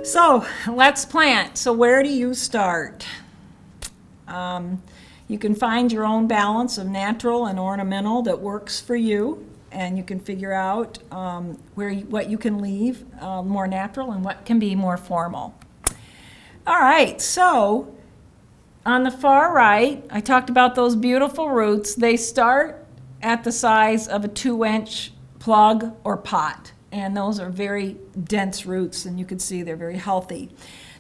So let's plant. So where do you start? You can find your own balance of natural and ornamental that works for you, and you can figure out what you can leave more natural and what can be more formal. All right, so on the far right, I talked about those beautiful roots. They start at the size of a 2-inch plug or pot, and those are very dense roots, and you can see they're very healthy.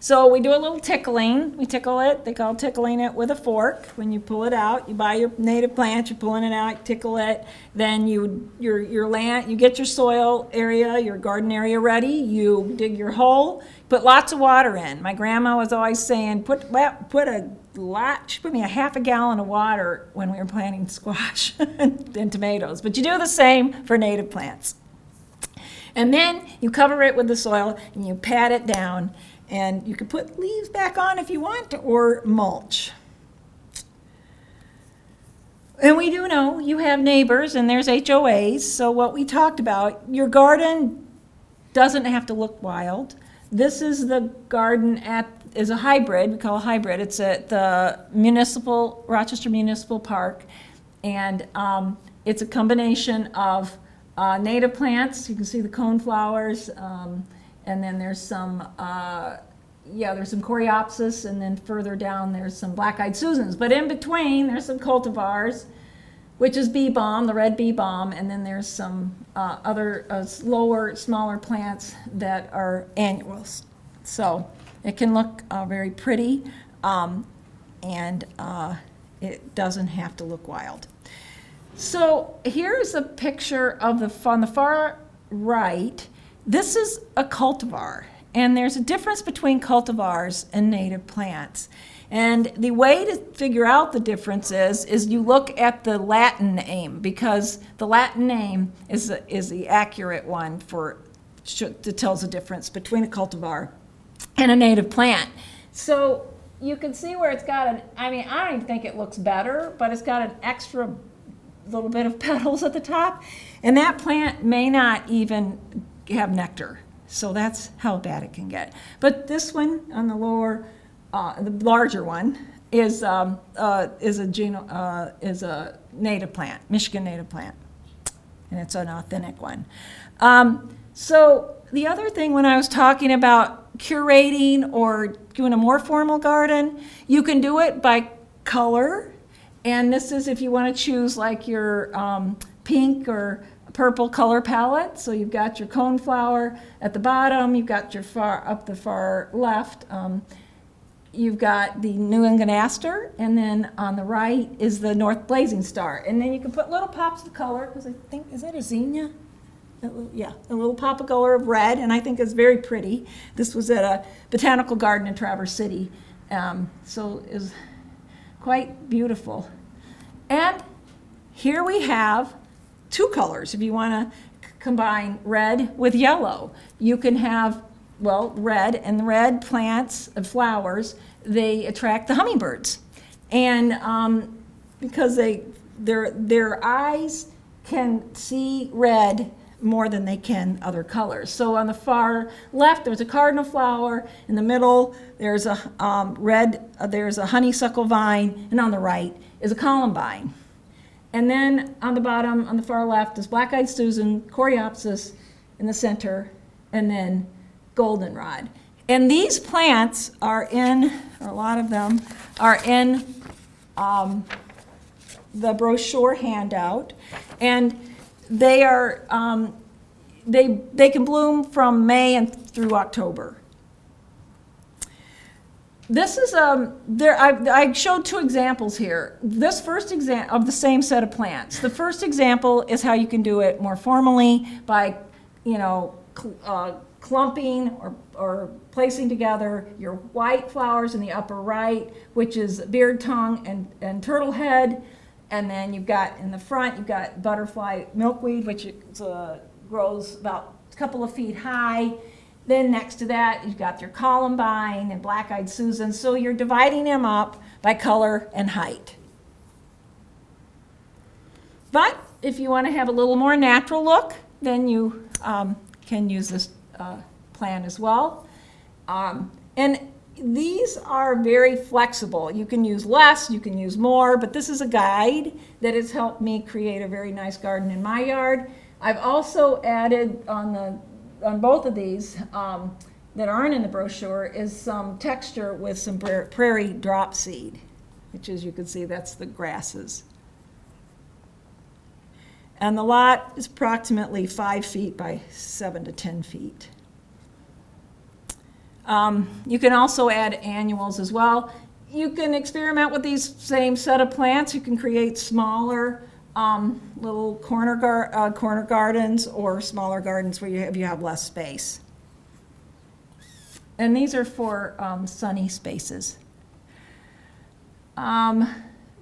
So we do a little tickling. We tickle it. They call tickling it with a fork. When you pull it out, you buy your native plant, you're pulling it out, you tickle it. Then you get your soil area, your garden area ready. You dig your hole, put lots of water in. My grandma was always saying, put a lot. She put me a half a gallon of water when we were planting squash and tomatoes. But you do the same for native plants. And then you cover it with the soil and you pat it down. And you can put leaves back on if you want, or mulch. And we do know you have neighbors and there's HOAs, so what we talked about, your garden doesn't have to look wild. This is the garden is a hybrid, we call it a hybrid. It's at the Rochester Municipal Park, and it's a combination of native plants. You can see the coneflowers, and then there's some, there's some coreopsis, and then further down there's some black-eyed Susans. But in between, there's some cultivars, which is bee balm, the red bee balm, and then there's some other smaller plants that are annuals. So it can look very pretty, and it doesn't have to look wild. So here's a picture of on the far right. This is a cultivar, and there's a difference between cultivars and native plants. And the way to figure out the difference is you look at the Latin name, because the Latin name is the accurate one that tells the difference between a cultivar and a native plant. So you can see where it's got I don't even think it looks better, but it's got an extra little bit of petals at the top, and that plant may not even have nectar. So that's how bad it can get. But this one on the lower, the larger one, is a native plant, Michigan native plant, and it's an authentic one. So the other thing, when I was talking about curating or doing a more formal garden, you can do it by color. And this is if you want to choose like your pink or purple color palette. So you've got your coneflower at the bottom, you've got your far left, you've got the New England aster, and then on the right is the North Blazing Star. And then you can put little pops of color, because I think, is that a zinnia? Yeah, a little pop of color of red, and I think it's very pretty. This was at a botanical garden in Traverse City, so it was quite beautiful. And here we have two colors. If you want to combine red with yellow, you can have, red, and the red plants and flowers, they attract the hummingbirds. And because their eyes can see red more than they can other colors. So on the far left, there's a cardinal flower. In the middle, there's a there's a honeysuckle vine, and on the right is a columbine. And then on the bottom, on the far left, is black-eyed Susan, coreopsis in the center, and then goldenrod. And these plants are a lot of them are in the brochure handout, and they are they can bloom from May and through October. This is I showed two examples here. This first example of the same set of plants. The first example is how you can do it more formally by, clumping or placing together your white flowers in the upper right, which is beard tongue and turtle head, and then you've got in the front you've got butterfly milkweed, which grows about a couple of feet high. Then next to that, you've got your columbine and black-eyed Susan. So you're dividing them up by color and height. But if you want to have a little more natural look, then you can use this plan as well. And these are very flexible. You can use less, you can use more, but this is a guide that has helped me create a very nice garden in my yard. I've also added on both of these that aren't in the brochure is some texture with some prairie drop seed, which, as you can see, that's the grasses. And the lot is approximately 5 feet by 7 to 10 feet. You can also add annuals as well. You can experiment with these same set of plants. You can create smaller little corner gardens or smaller gardens where you have less space. And these are for sunny spaces.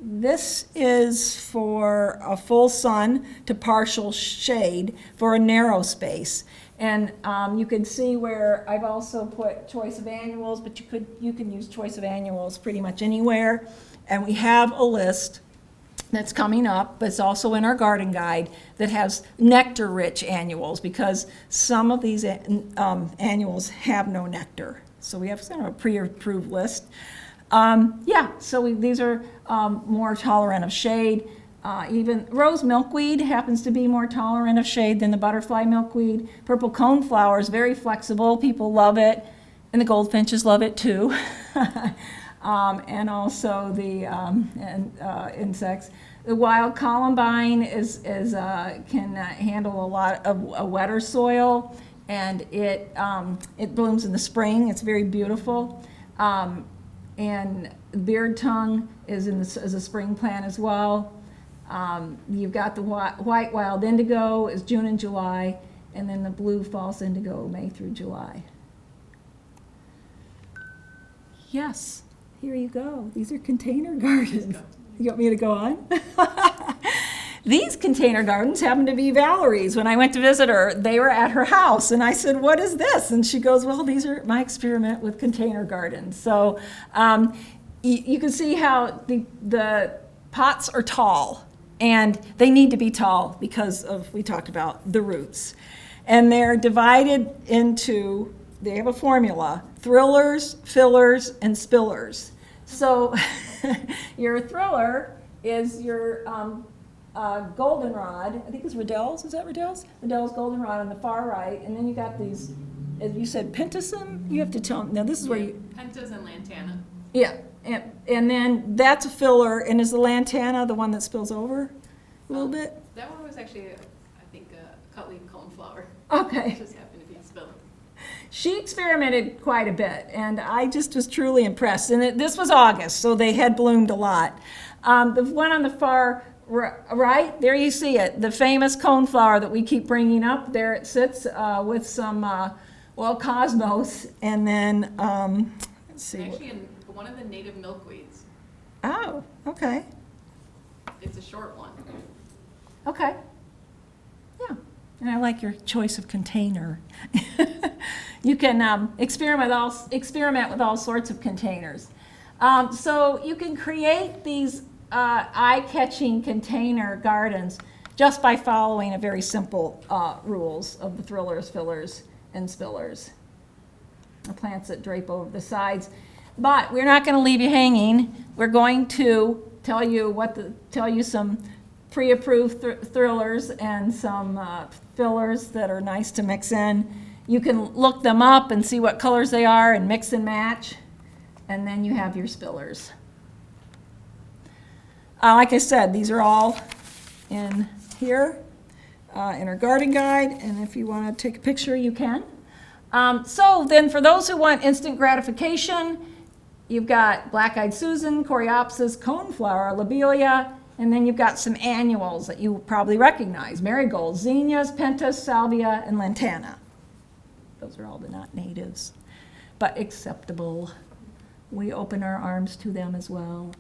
This is for a full sun to partial shade for a narrow space. And you can see where I've also put choice of annuals, but you can use choice of annuals pretty much anywhere. And we have a list that's coming up, but it's also in our garden guide, that has nectar-rich annuals, because some of these annuals have no nectar. So we have sort of a pre-approved list. These are more tolerant of shade. Even rose milkweed happens to be more tolerant of shade than the butterfly milkweed. Purple coneflower is very flexible. People love it, and the goldfinches love it too. And also the insects. The wild columbine can handle a lot of a wetter soil, and it blooms in the spring. It's very beautiful. And beard tongue is a spring plant as well. You've got the white wild indigo is June and July, and then the blue false indigo May through July. Yes, here you go. These are container gardens. You want me to go on? These container gardens happen to be Valerie's. When I went to visit her, they were at her house, and I said, "What is this?" And she goes, "Well, these are my experiment with container gardens." So you can see how the pots are tall, and they need to be tall because of, we talked about, the roots. And they're divided into, they have a formula: thrillers, fillers, and spillers. So your thriller is your goldenrod. I think it's Riddell's. Is that Riddell's? Riddell's goldenrod on the far right. And then you got these, as you said, pentasum. You have to tell them. Now this is where you... Pentas and lantana. Yeah. And then that's a filler. And is the lantana the one that spills over a little bit? That one was actually, I think, a cut-leaf coneflower. Okay. It just happened to be spilled. She experimented quite a bit, and I just was truly impressed. And this was August, so they had bloomed a lot. The one on the far right, there you see it, the famous coneflower that we keep bringing up. There it sits with some, cosmos, and then, let's see. Actually, one of the native milkweeds. Oh, okay. It's a short one. Okay. Yeah, and I like your choice of container. You can experiment with all sorts of containers. So you can create these eye-catching container gardens just by following a very simple rules of the thrillers, fillers, and spillers. The plants that drape over the sides. But we're not going to leave you hanging. We're going to tell you some pre-approved thrillers and some fillers that are nice to mix in. You can look them up and see what colors they are and mix and match. And then you have your spillers. Like I said, these are all in here in our garden guide. And if you want to take a picture, you can. So then for those who want instant gratification, you've got black-eyed Susan, coreopsis, coneflower, lobelia, and then you've got some annuals that you probably recognize: marigolds, zinnias, pentas, salvia, and lantana. Those are all the not natives, but acceptable. We open our arms to them as well.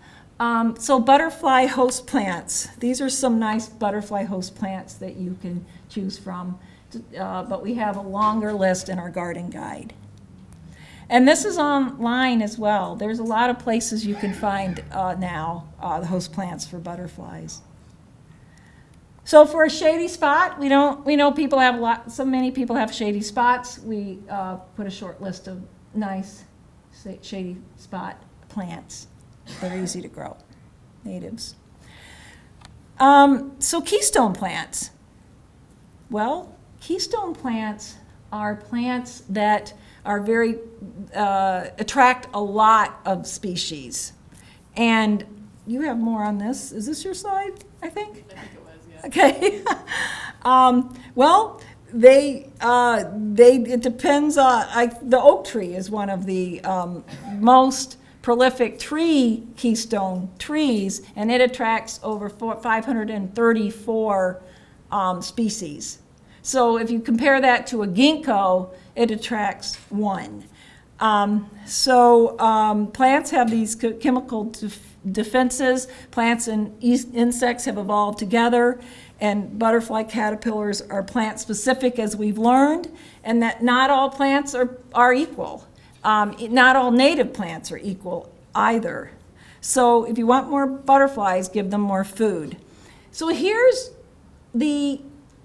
So butterfly host plants. These are some nice butterfly host plants that you can choose from, but we have a longer list in our garden guide. And this is online as well. There's a lot of places you can find now the host plants for butterflies. So for a shady spot, we know people have so many people have shady spots. We put a short list of nice shady spot plants that are easy to grow, natives. So keystone plants. Well, keystone plants are plants that are very, attract a lot of species. And you have more on this. Is this your slide, I think? I think it was, yeah. Okay. Well, it depends on, the oak tree is one of the most prolific keystone trees, and it attracts over 534 species. So if you compare that to a ginkgo, it attracts one. Plants have these chemical defenses. Plants and insects have evolved together, and butterfly caterpillars are plant specific, as we've learned, and that not all plants are equal. Not all native plants are equal either. So if you want more butterflies, give them more food. So here's the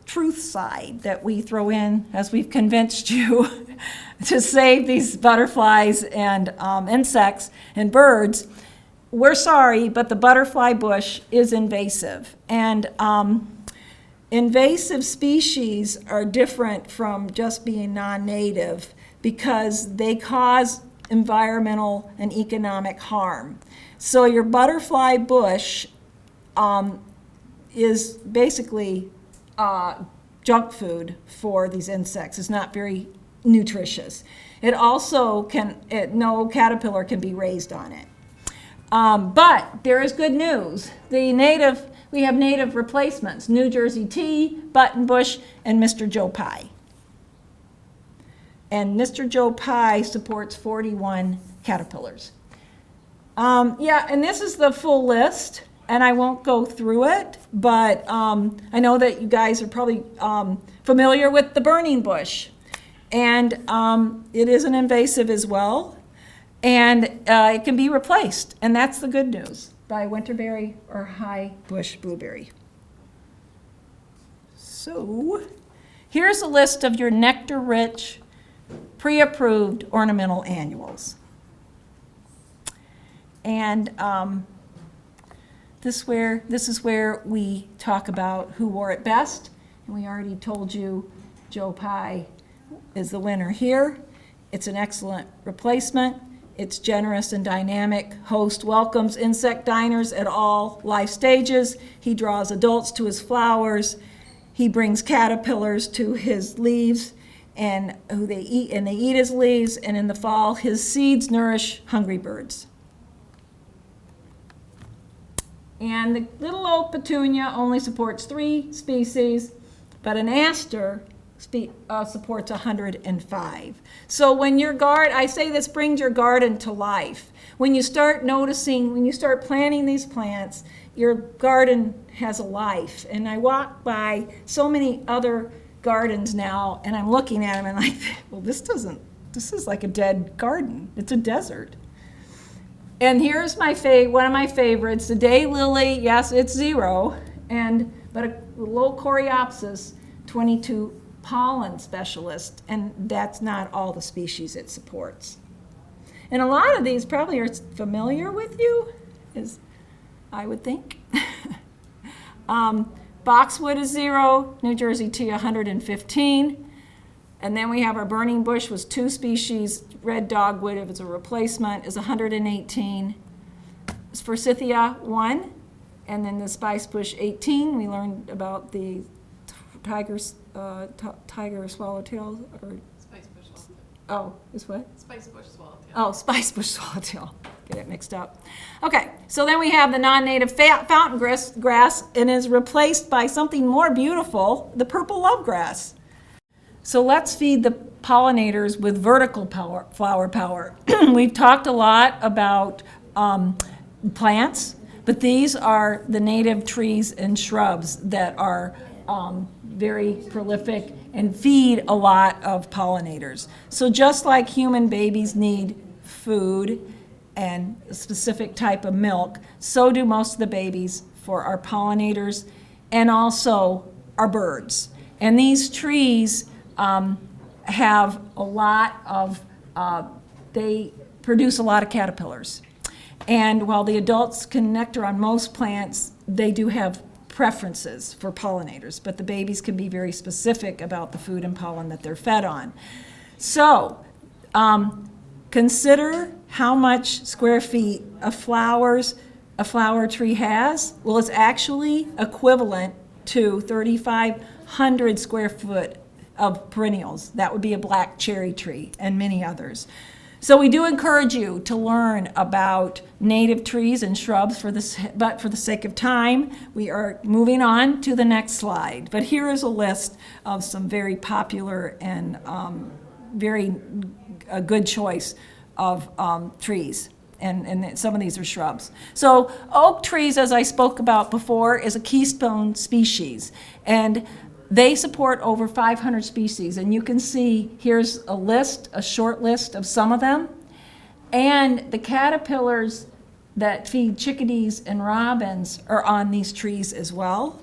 truth side that we throw in as we've convinced you to save these butterflies and insects and birds. We're sorry, but the butterfly bush is invasive. And invasive species are different from just being non-native because they cause environmental and economic harm. So your butterfly bush is basically junk food for these insects. It's not very nutritious. It also no caterpillar can be raised on it. But there is good news. We have native replacements: New Jersey tea, buttonbush, and Mr. Joe Pye. And Mr. Joe Pye supports 41 caterpillars. And this is the full list, and I won't go through it, but I know that you guys are probably familiar with the burning bush. And it is an invasive as well, and it can be replaced, and that's the good news, by winterberry or high bush blueberry. So here's a list of your nectar-rich, pre-approved ornamental annuals. And this is where we talk about who wore it best. And we already told you Joe Pye is the winner here. It's an excellent replacement. It's generous and dynamic. Host welcomes insect diners at all life stages. He draws adults to his flowers. He brings caterpillars to his leaves, and they eat his leaves, and in the fall his seeds nourish hungry birds. And the little old petunia only supports 3 species, but an aster supports 105. So when I say this brings your garden to life. When you start planting these plants, your garden has a life. And I walk by so many other gardens now, and I'm looking at them and like, well, this is like a dead garden. It's a desert. And here's one of my favorites, the daylily. Yes, it's 0, but a low coreopsis 22 pollen specialist, and that's not all the species it supports. And a lot of these probably are familiar with you, I would think. Boxwood is 0, New Jersey tea 115. And then we have our burning bush was 2 species. Red dogwood, if it's a replacement, is 118. Forsythia 1, and then the spice bush 18. We learned about the tiger swallowtail, or Spice bush swallowtail. oh, is what? Spice bush swallowtail. Oh, spice bush swallowtail. Get it mixed up. Okay, so then we have the non-native fountain grass, and is replaced by something more beautiful, the purple lovegrass. So let's feed the pollinators with vertical flower power. We've talked a lot about plants, but these are the native trees and shrubs that are very prolific and feed a lot of pollinators. So just like human babies need food and a specific type of milk, so do most of the babies for our pollinators and also our birds. And these trees have a lot of they produce a lot of caterpillars. And while the adults can nectar on most plants, they do have preferences for pollinators, but the babies can be very specific about the food and pollen that they're fed on. So consider how much square feet of flowers a flower tree has. Well, it's actually equivalent to 3,500 square foot of perennials. That would be a black cherry tree and many others. So we do encourage you to learn about native trees and shrubs, but for the sake of time, we are moving on to the next slide. But here is a list of some very popular and very good choice of trees. And some of these are shrubs. So oak trees, as I spoke about before, is a keystone species. And they support over 500 species, and you can see here's a short list of some of them. And the caterpillars that feed chickadees and robins are on these trees as well.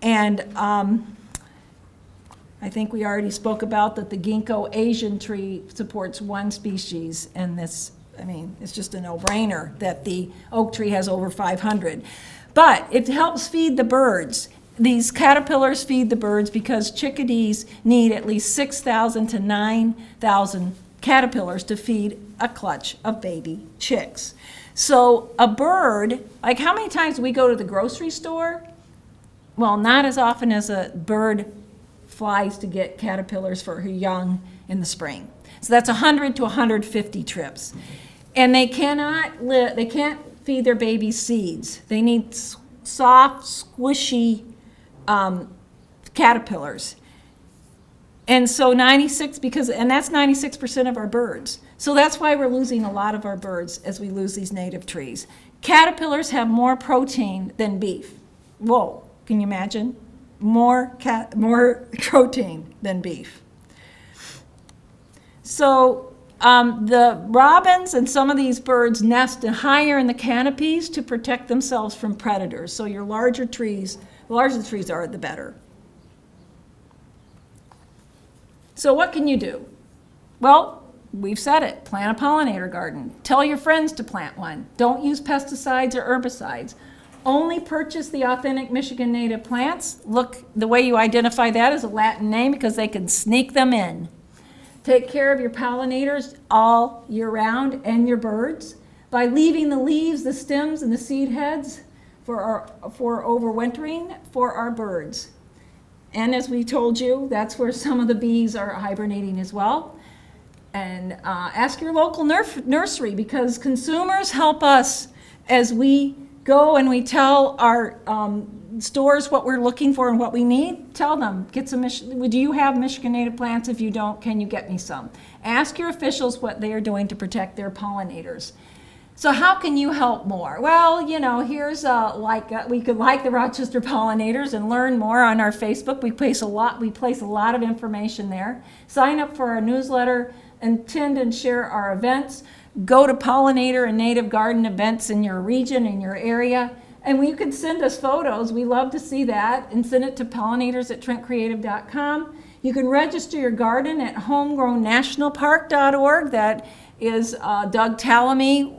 And I think we already spoke about that the ginkgo Asian tree supports one species, and this, I mean, it's just a no-brainer that the oak tree has over 500. But it helps feed the birds. These caterpillars feed the birds because chickadees need at least 6,000 to 9,000 caterpillars to feed a clutch of baby chicks. So a bird, like how many times do we go to the grocery store? Well, not as often as a bird flies to get caterpillars for her young in the spring. So that's 100 to 150 trips. And they can't feed their babies seeds. They need soft, squishy caterpillars. And so that's 96% of our birds. So that's why we're losing a lot of our birds as we lose these native trees. Caterpillars have more protein than beef. Whoa, can you imagine? More protein than beef. So the robins and some of these birds nest higher in the canopies to protect themselves from predators. So your larger trees, the larger the trees are, the better. So what can you do? Well, we've said it, plant a pollinator garden. Tell your friends to plant one. Don't use pesticides or herbicides. Only purchase the authentic Michigan native plants. Look, the way you identify that is a Latin name because they can sneak them in. Take care of your pollinators all year round and your birds by leaving the leaves, the stems, and the seed heads for overwintering for our birds. And as we told you, that's where some of the bees are hibernating as well. And ask your local nursery because consumers help us as we go and we tell our stores what we're looking for and what we need. Tell them, do you have Michigan native plants? If you don't, can you get me some? Ask your officials what they are doing to protect their pollinators. So how can you help more? Well, you know, here's we could like the Rochester Pollinators and learn more on our Facebook. We place a lot of information there. Sign up for our newsletter, attend and share our events. Go to pollinator and native garden events in your region, in your area. And you can send us photos. We love to see that. And send it to pollinators@trentcreative.com. You can register your garden at homegrownnationalpark.org. That is Doug Tallamy.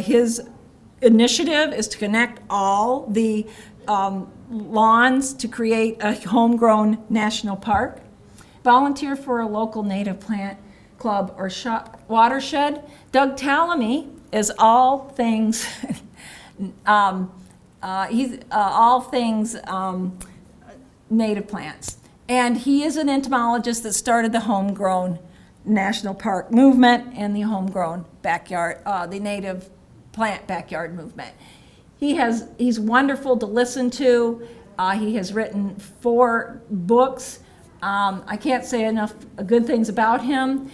His initiative is to connect all the lawns to create a homegrown national park. Volunteer for a local native plant club or watershed. Doug Tallamy is all things native plants. And he is an entomologist that started the homegrown national park movement and the homegrown backyard, the native plant backyard movement. He's wonderful to listen to. He has written 4 books. I can't say enough good things about him.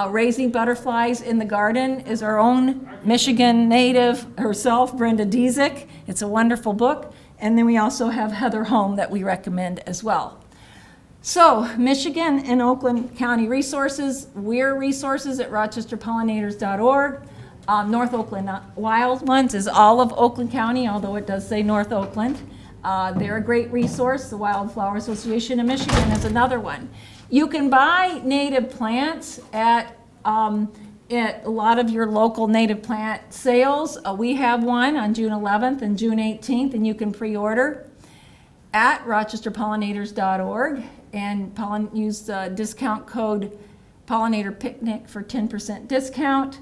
Raising Butterflies in the Garden is our own Michigan native herself, Brenda Diezik. It's a wonderful book. And then we also have Heather Home that we recommend as well. So, Michigan and Oakland County resources. We're resources at rochesterpollinators.org. North Oakland Wild Ones is all of Oakland County, although it does say North Oakland. They're a great resource. The Wildflower Association of Michigan is another one. You can buy native plants at At a lot of your local native plant sales. We have one on June 11th and June 18th, and you can pre-order at rochesterpollinators.org and use the discount code Pollinator Picnic for 10% discount.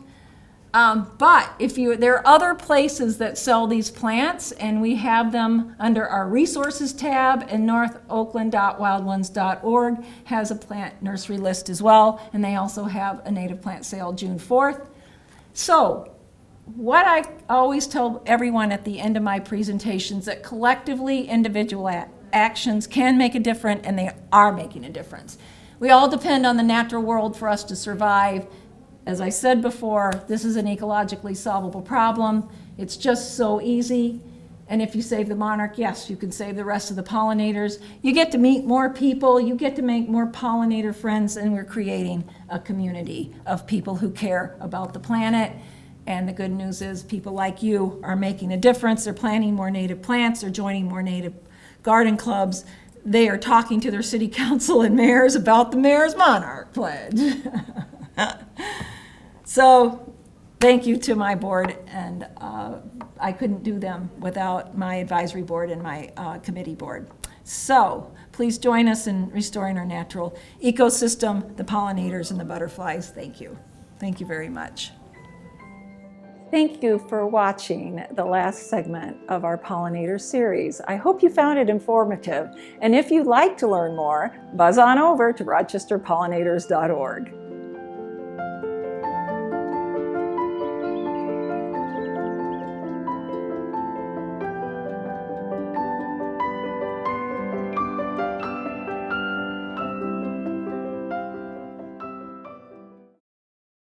But there are other places that sell these plants, and we have them under our resources tab, and northoakland.wildones.org has a plant nursery list as well, and they also have a native plant sale June 4th. So what I always tell everyone at the end of my presentations, that collectively individual actions can make a difference, and they are making a difference. We all depend on the natural world for us to survive. As I said before, this is an ecologically solvable problem. It's just so easy. And if you save the monarch, yes, you can save the rest of the pollinators. You get to meet more people, you get to make more pollinator friends, and we're creating a community of people who care about the planet. And the good news is people like you are making a difference. They're planting more native plants, they're joining more native garden clubs. They are talking to their city council and mayors about the Mayor's Monarch Pledge. So thank you to my board, and I couldn't do them without my advisory board and my committee board. So please join us in restoring our natural ecosystem, the pollinators and the butterflies. Thank you. Thank you very much. Thank you for watching the last segment of our pollinator series. I hope you found it informative. And if you'd like to learn more, buzz on over to rochesterpollinators.org.